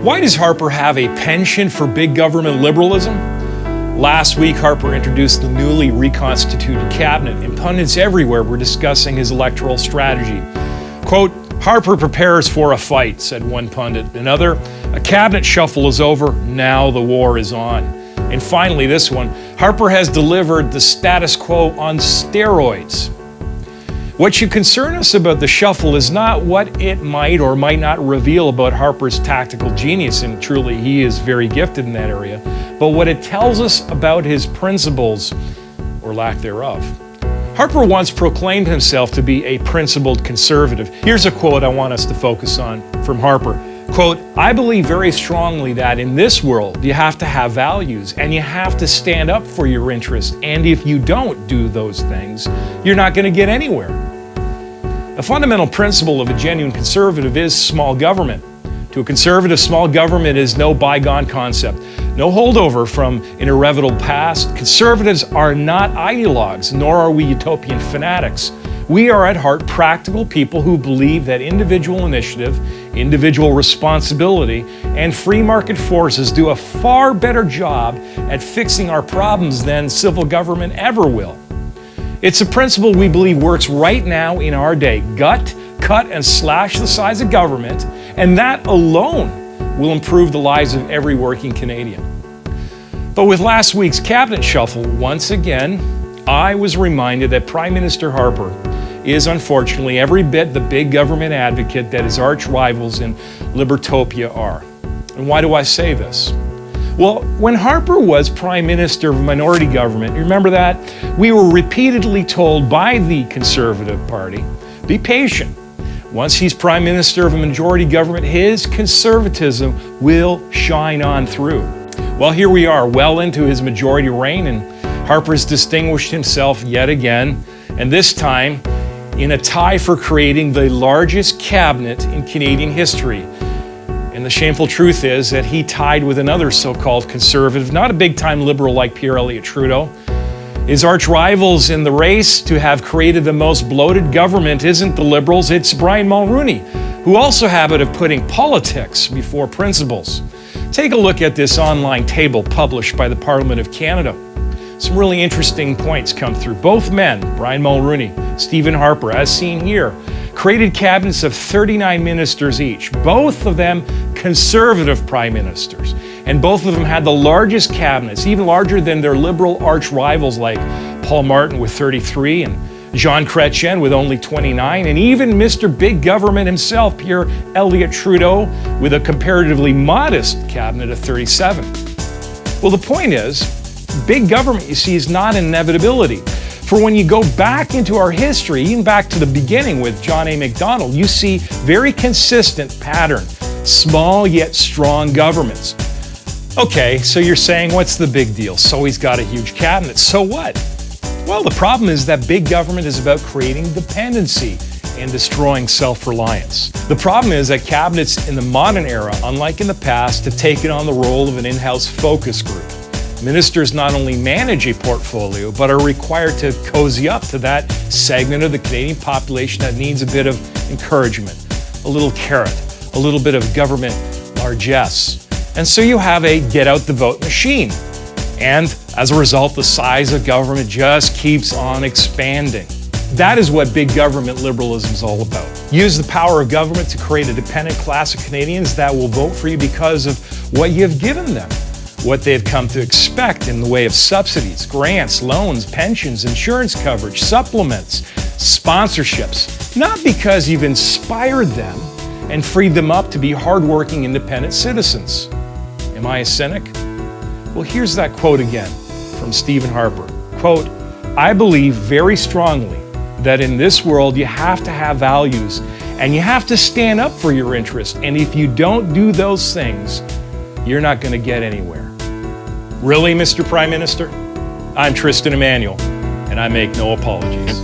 Why does Harper have a penchant for big government liberalism? Last week, Harper introduced the newly reconstituted cabinet, and pundits everywhere were discussing his electoral strategy. Quote, "Harper prepares for a fight," said one pundit. Another, "A cabinet shuffle is over, now the war is on." And finally, this one, "Harper has delivered the status quo on steroids." What should concern us about the shuffle is not what it might or might not reveal about Harper's tactical genius, and truly he is very gifted in that area, but what it tells us about his principles, or lack thereof. Harper once proclaimed himself to be a principled conservative. Here's a quote I want us to focus on from Harper. Quote, "I believe very strongly that in this world you have to have values and you have to stand up for your interests, and if you don't do those things, you're not going to get anywhere." A fundamental principle of a genuine conservative is small government. To a conservative, small government is no bygone concept, no holdover from an irrevocable past. Conservatives are not ideologues, nor are we utopian fanatics. We are at heart practical people who believe that individual initiative, individual responsibility, and free market forces do a far better job at fixing our problems than civil government ever will. It's a principle we believe works right now in our day. Gut, cut, and slash the size of government, and that alone will improve the lives of every working Canadian. But with last week's cabinet shuffle, once again, I was reminded that Prime Minister Harper is unfortunately every bit the big government advocate that his arch rivals in Libertopia are. And why do I say this? Well, when Harper was Prime Minister of a minority government, you remember that? We were repeatedly told by the Conservative Party, be patient. Once he's Prime Minister of a majority government, his conservatism will shine on through. Well, here we are, well into his majority reign, and Harper's distinguished himself yet again, and this time in a tie for creating the largest cabinet in Canadian history. And the shameful truth is that he tied with another so-called conservative, not a big-time liberal like Pierre Elliott Trudeau. His arch rivals in the race to have created the most bloated government isn't the Liberals, it's Brian Mulroney, who also have a habit of putting politics before principles. Take a look at this online table published by the Parliament of Canada. Some really interesting points come through. Both men, Brian Mulroney, Stephen Harper, as seen here, created cabinets of 39 ministers each, both of them conservative prime ministers. And both of them had the largest cabinets, even larger than their liberal arch rivals like Paul Martin with 33 and Jean Chrétien with only 29, and even Mr. Big Government himself, Pierre Elliott Trudeau, with a comparatively modest cabinet of 37. Well, the point is, big government, you see, is not an inevitability. For when you go back into our history, even back to the beginning with John A. Macdonald, you see very consistent pattern, small yet strong governments. Okay, so you're saying, what's the big deal? So he's got a huge cabinet, so what? Well, the problem is that big government is about creating dependency and destroying self-reliance. The problem is that cabinets in the modern era, unlike in the past, have taken on the role of an in-house focus group. Ministers not only manage a portfolio, but are required to cozy up to that segment of the Canadian population that needs a bit of encouragement, a little carrot, a little bit of government largesse. And so you have a get-out-the-vote machine. And as a result, the size of government just keeps on expanding. That is what big government liberalism is all about. Use the power of government to create a dependent class of Canadians that will vote for you because of what you've given them, what they've come to expect in the way of subsidies, grants, loans, pensions, insurance coverage, supplements, sponsorships, not because you've inspired them and freed them up to be hardworking, independent citizens. Am I a cynic? Well, here's that quote again from Stephen Harper. Quote, "I believe very strongly that in this world you have to have values and you have to stand up for your interests, and if you don't do those things, you're not going to get anywhere." Really, Mr. Prime Minister? I'm Tristan Emanuel, and I make no apologies.